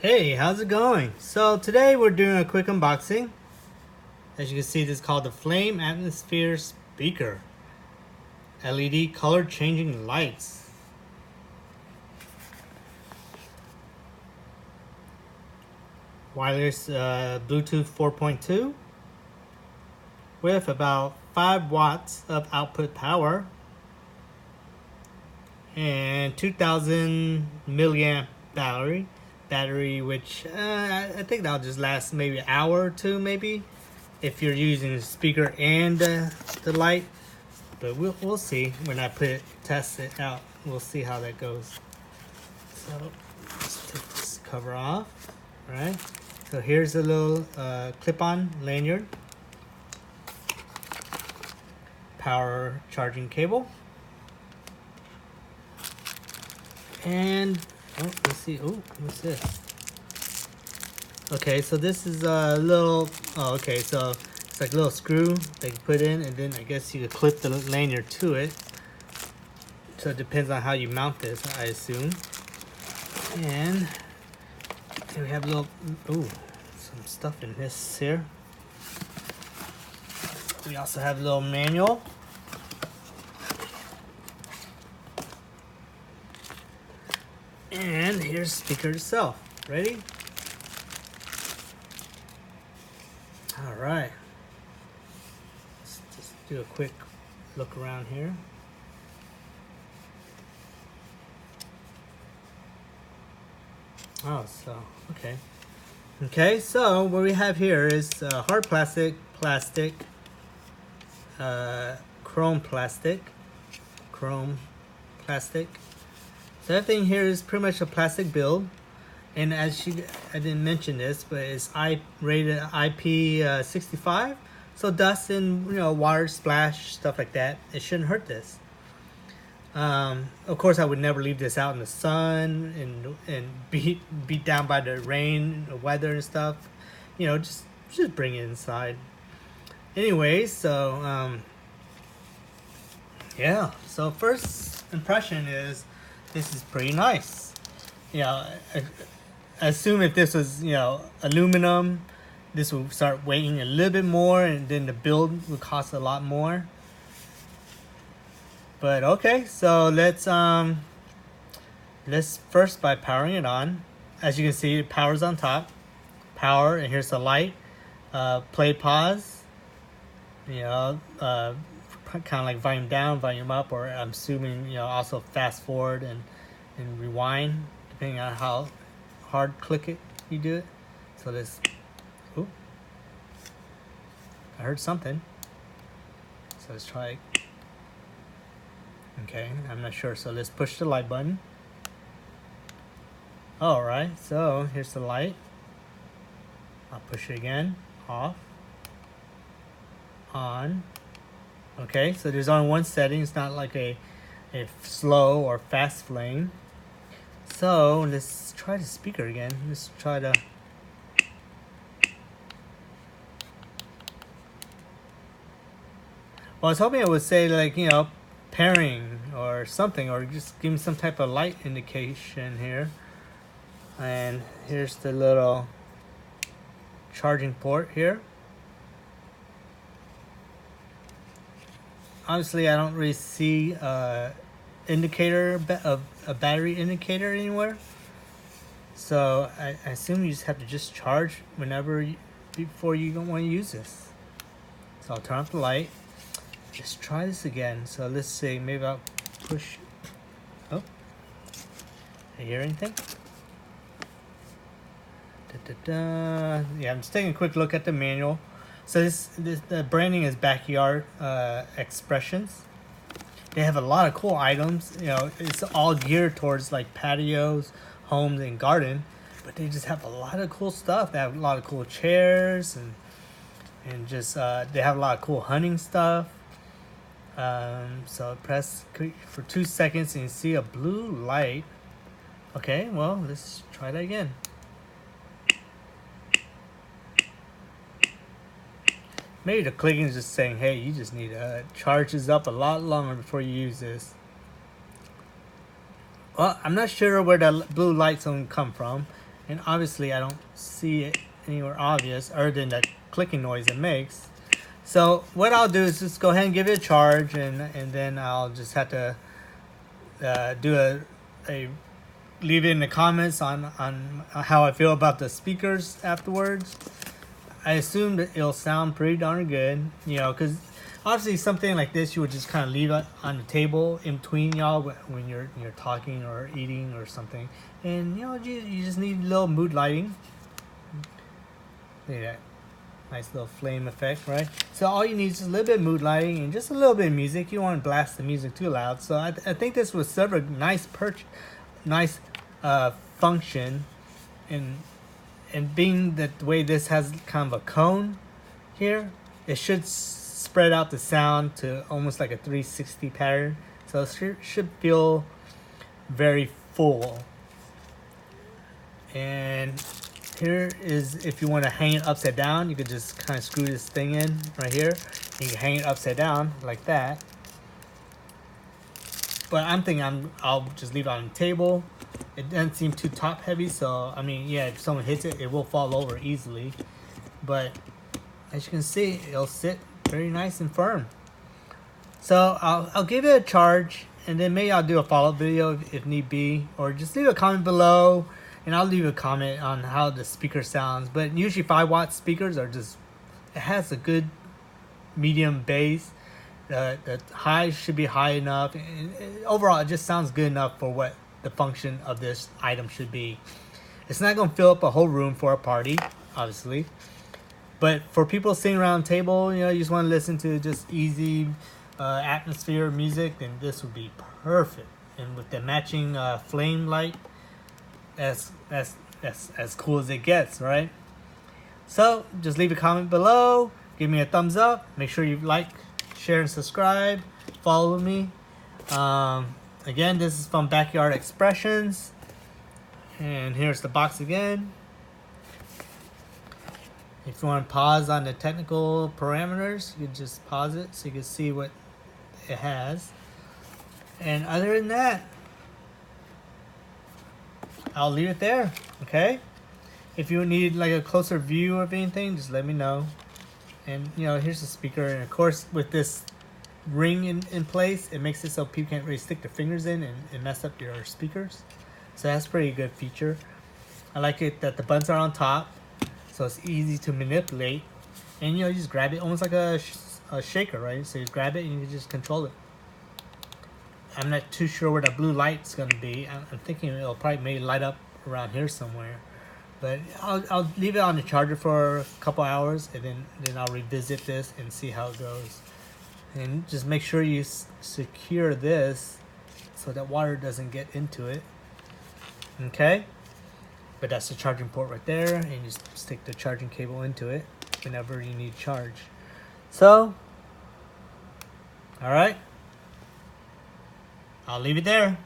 Hey, how's it going? So today we're doing a quick unboxing. As you can see, this is called the Flame Atmosphere Speaker. LED color changing lights. Wireless Bluetooth 4.2 with about 5 watts of output power and 2000 milliamp battery, which I think that'll just last maybe an hour or two, maybe if you're using the speaker and the light. But we'll see when I test it out. We'll see how that goes. So let's take this cover off. All right. So here's a little clip-on lanyard, power charging cable, and let's see. Oh, what's this? Okay, so this is a little. Oh, okay, so it's like a little screw that you put in, and then I guess you could clip the lanyard to it. So it depends on how you mount this, I assume. And we have a little. Ooh, some stuff in this here. We also have a little manual. And here's the speaker itself. Ready? All right. Let's just do a quick look around here. Oh, so, okay. Okay, so what we have here is hard plastic, chrome plastic. So everything here is pretty much a plastic build. And I didn't mention this, but it's rated IP65. So dust and water splash, stuff like that, it shouldn't hurt this. Of course, I would never leave this out in the sun and beat down by the rain, the weather and stuff. Just bring it inside. Anyway, so yeah. So first impression is this is pretty nice. I assume if this was aluminum, this will start weighing a little bit more, and then the build would cost a lot more. But okay, so let's first by powering it on. As you can see, it powers on top. Power, and here's the light. Play, pause. Kind of like volume down, volume up, or I'm assuming also fast forward and rewind, depending on how hard click it you do it. So this, ooh, I heard something. So let's try. Okay, I'm not sure. So let's push the light button. Alright, so here's the light. I'll push it again. Off. On. Okay, so there's only one setting. It's not like a slow or fast flame. So let's try the speaker again. Let's try to. Well, I was hoping it would say like pairing or something, or just give me some type of light indication here. And here's the little charging port here. Obviously, I don't really see indicator of a battery indicator anywhere. So I assume you just have to just charge before you don't want to use this. So I'll turn off the light. Just try this again. So let's see. Maybe I'll push. Oh, you hear anything? Yeah, I'm just taking a quick look at the manual. So the branding is Backyard Expressions. They have a lot of cool items. It's all geared towards like patios, homes, and garden. But they just have a lot of cool stuff. They have a lot of cool chairs and just they have a lot of cool hunting stuff. So press for 2 seconds and you see a blue light. Okay, well, let's try that again. Maybe the clicking is just saying, hey, you just need to charge this up a lot longer before you use this. Well, I'm not sure where the blue light's gonna come from. and obviously I don't see it anywhere obvious other than that clicking noise it makes. So what I'll do is just go ahead and give it a charge, and then I'll just have to do a leave it in the comments on how I feel about the speakers afterwards. I assume that it'll sound pretty darn good, you know, because obviously something like this you would just kind of leave it on the table in between y'all when you're talking or eating or something, and you know you just need a little mood lighting. Look at that. Nice little flame effect, right? So all you need is just a little bit of mood lighting and just a little bit of music. You don't want to blast the music too loud. So I think this would serve a nice function, and being that the way this has kind of a cone here, it should spread out the sound to almost like a 360 pattern. So it should feel very full. And here is, if you want to hang it upside down, you could just kind of screw this thing in right here. You can hang it upside down like that. But I'm thinking I'll just leave it on the table. It doesn't seem too top heavy, so I mean, yeah, if someone hits it, it will fall over easily. But as you can see, it'll sit very nice and firm. So I'll give it a charge, and then maybe I'll do a follow-up video if need be, or just leave a comment below. And I'll leave a comment on how the speaker sounds. But usually 5-watt speakers are just, it has a good medium bass. The high should be high enough. And overall, it just sounds good enough for what the function of this item should be. It's not going to fill up a whole room for a party, obviously. But for people sitting around a table, you know, you just want to listen to just easy atmosphere music, then this would be perfect. And with the matching flame light, as cool as it gets, right? So just leave a comment below, give me a thumbs up, make sure you like, share, and subscribe, follow me. Again, this is from Backyard Expressions, and here's the box again. If you want to pause on the technical parameters, you can just pause it so you can see what it has. And other than that, I'll leave it there, okay? If you need like a closer view of anything, just let me know. And you know, here's the speaker, and of course with this ring in place, it makes it so people can't really stick their fingers in and mess up your speakers. So that's a pretty good feature. I like it that the buttons are on top, so it's easy to manipulate. And you know, you just grab it almost like a shaker, right? So you grab it and you can just control it. I'm not too sure where the blue light's gonna be. I'm thinking it'll probably maybe light up around here somewhere. But I'll leave it on the charger for a couple hours, and then I'll revisit this and see how it goes. And just make sure you secure this so that water doesn't get into it. Okay? But that's the charging port right there, and you just stick the charging cable into it whenever you need charge. So, alright. I'll leave it there.